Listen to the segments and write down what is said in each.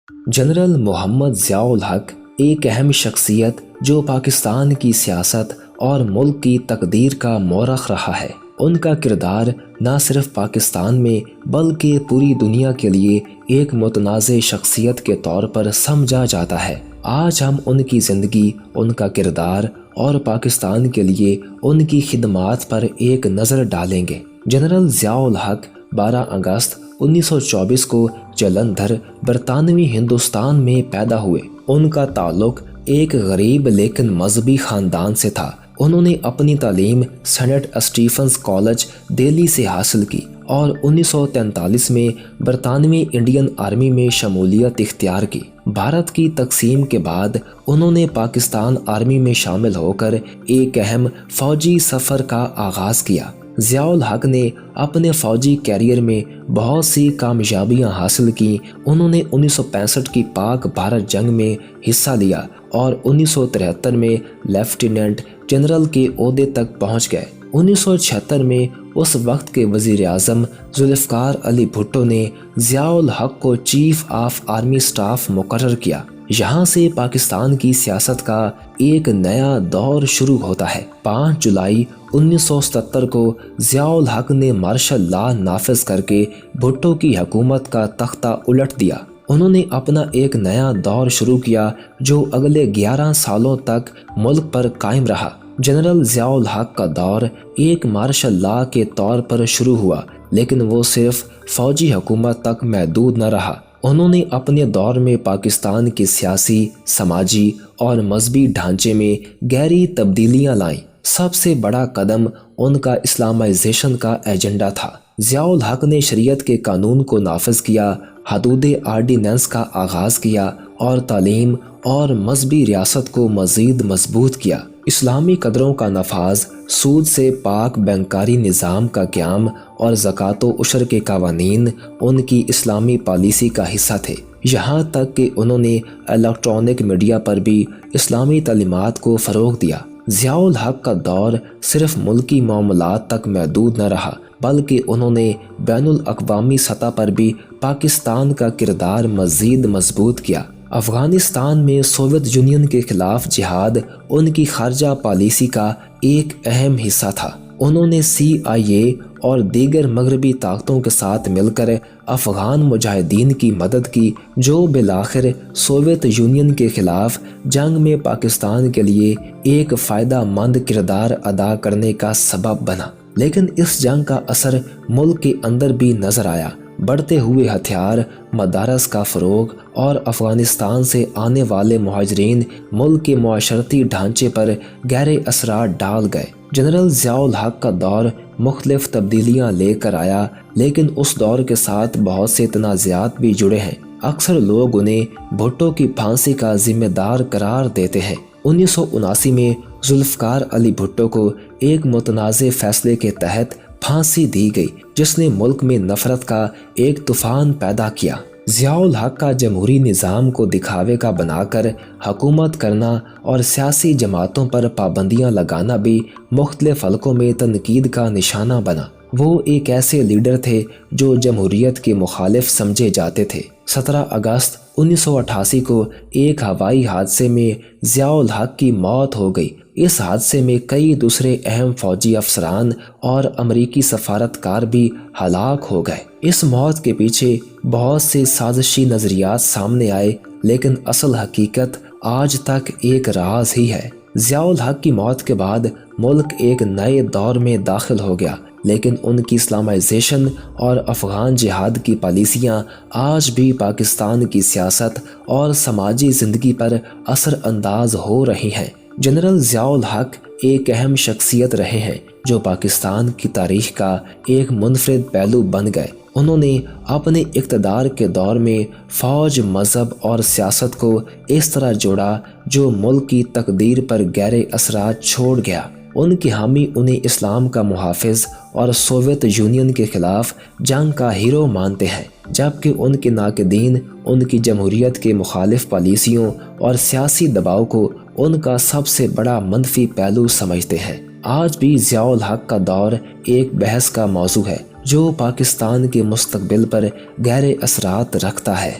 General Mohammad Ziaul हक एक अहम शख्सियत जो पाकिस्तान की सियासत और मुल्क की तकदीर का मौरख रहा है। उनका किरदार न सिर्फ पाकिस्तान में बल्कि पूरी दुनिया के लिए एक मुतनाज़ शख्सियत के तौर पर समझा जाता है। आज हम उनकी ज़िंदगी, उनका किरदार और पाकिस्तान के लिए उनकी खिदमात पर एक नज़र डालेंगे। जनरल ज़ियाउल हक 12 अगस्त 1924 को जलंधर, बरतानवी हिंदुस्तान में पैदा हुए। उनका ताल्लुक एक गरीब लेकिन मजहबी ख़ानदान से था। उन्होंने अपनी तालीम सेंट स्टीफंस कॉलेज, दिल्ली से हासिल की और 1943 में बरतानवी इंडियन आर्मी में शमूलियत इख्तियार की। भारत की तकसीम के बाद उन्होंने पाकिस्तान आर्मी में शामिल होकर एक अहम फ़ौजी सफ़र का आगाज़ किया। ज़ियाउल हक ने अपने फ़ौजी कैरियर में बहुत सी कामयाबियां हासिल की। उन्होंने 1965 की पाक भारत जंग में हिस्सा लिया और 1973 में लेफ्टिनेंट जनरल के ओहदे तक पहुंच गए। 1976 में उस वक्त के वज़ीर आज़म जुल्फ़िकार अली भुट्टो ने ज़ियाउल हक को चीफ ऑफ आर्मी स्टाफ मुकर्रर किया। यहाँ से पाकिस्तान की सियासत का एक नया दौर शुरू होता है। 5 जुलाई 1977 को ज़ियाउल हक ने मार्शल लॉ नाफिज करके भुट्टो की हुकूमत का तख्ता उलट दिया। उन्होंने अपना एक नया दौर शुरू किया जो अगले 11 सालों तक मुल्क पर कायम रहा। जनरल ज़ियाउल हक का दौर एक मार्शल लॉ के तौर पर शुरू हुआ, लेकिन वो सिर्फ फौजी हुकूमत तक महदूद न रहा। उन्होंने अपने दौर में पाकिस्तान के सियासी, समाजी और मजहबी ढांचे में गहरी तब्दीलियां लाईं। सबसे बड़ा कदम उनका इस्लामाइजेशन का एजेंडा था। ज़ियाउल हक ने शरीयत के कानून को नाफिज किया, हदूद आर्डिनेंस का आगाज़ किया और तालीम और मजहबी रियासत को मज़ीद मजबूत किया। इस्लामी कदरों का नफाज, सूद से पाक बैंकारी निज़ाम का क़याम और ज़कातो उशर के कवानीन उनकी इस्लामी पॉलिसी का हिस्सा थे। यहाँ तक कि उन्होंने इलेक्ट्रॉनिक मीडिया पर भी इस्लामी तालीमात को फ़रोग़ दिया। ज़ियाउल हक का दौर सिर्फ मुल्की मामलात तक महदूद न रहा, बल्कि उन्होंने बैनुल अक़वामी सतह पर भी पाकिस्तान का किरदार मज़ीद मजबूत किया। अफ़गानिस्तान में सोवियत यूनियन के खिलाफ जिहाद उनकी खारजा पॉलिसी का एक अहम हिस्सा था। उन्होंने CIA और दीगर मगरबी ताकतों के साथ मिलकर अफ़गान मुजाहिदीन की मदद की, जो बिलाखिर सोवियत यूनियन के खिलाफ जंग में पाकिस्तान के लिए एक फ़ायदा मंद किरदार अदा करने का सबब बना। लेकिन इस जंग का असर मुल्क के अंदर भी नज़र आया। बढ़ते हुए हथियार, मदारस का फ़रोग़ और अफ़गानिस्तान से आने वाले मुहाजिरीन मुल्क के मुआशरती ढांचे पर गहरे असरात डाल गए। जनरल ज़ियाउल हक का दौर मुख्तलिफ तब्दीलियाँ लेकर आया, लेकिन उस दौर के साथ बहुत से तनाज़ात भी जुड़े हैं। अक्सर लोग उन्हें भुट्टो की फांसी का जिम्मेदार करार देते हैं। 1979 में जुल्फ़िकार अली भुट्टो को एक मुतनाज़े फैसले के तहत फांसी दी गई, जिसने मुल्क में नफरत का एक तूफान पैदा किया। ज़ियाउल हक का जमहूरी निज़ाम को दिखावे का बनाकर हुकूमत करना और सियासी जमातों पर पाबंदियां लगाना भी मुख्तलिफ हलकों में तनकीद का निशाना बना। वो एक ऐसे लीडर थे जो जमहूरियत के मुखालिफ समझे जाते थे। 17 अगस्त 1988 को एक हवाई हादसे में ज़ियाउल हक की मौत हो गई। इस हादसे में कई दूसरे अहम फौजी अफसरान और अमरीकी सफारतकार भी हलाक हो गए। इस मौत के पीछे बहुत से साजिशी नज़रियात सामने आए, लेकिन असल हकीकत आज तक एक राज ही है। ज़ियाउल हक की मौत के बाद मुल्क एक नए दौर में दाखिल हो गया, लेकिन उनकी इस्लामाइजेशन और अफ़गान जिहाद की पॉलिसियाँ आज भी पाकिस्तान की सियासत और समाजी ज़िंदगी पर असर अंदाज हो रही हैं। जनरल ज़ियाउल हक एक अहम शख्सियत रहे हैं जो पाकिस्तान की तारीख का एक मुनफरिद पहलू बन गए। उन्होंने अपने इक़्तिदार के दौर में फ़ौज, मज़हब और सियासत को इस तरह जोड़ा जो मुल्क की तकदीर पर गहरे असरात छोड़ गया। उनके हामी उन्हें इस्लाम का मुहाफ़िज़ और सोवियत यूनियन के खिलाफ जंग का हीरो मानते हैं, जबकि उनके नाक़दीन उनकी जमहूरियत के मुखालिफ पॉलिसियों और सियासी दबाव को उनका सबसे बड़ा मनफी पहलू समझते हैं। आज भी ज़ियाउल हक का दौर एक बहस का मौजू है जो पाकिस्तान के मुस्तकबिल पर गहरे असरात रखता है।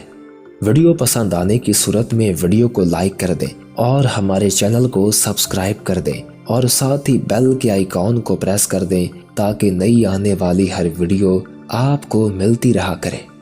ویڈیو پسند آنے کی صورت میں ویڈیو کو لائک کر دیں اور ہمارے چینل کو سبسکرائب کر دیں اور ساتھ ہی بیل کے آئیکن کو پریس کر دیں تاکہ نئی آنے والی ہر ویڈیو آپ کو ملتی رہا کرے۔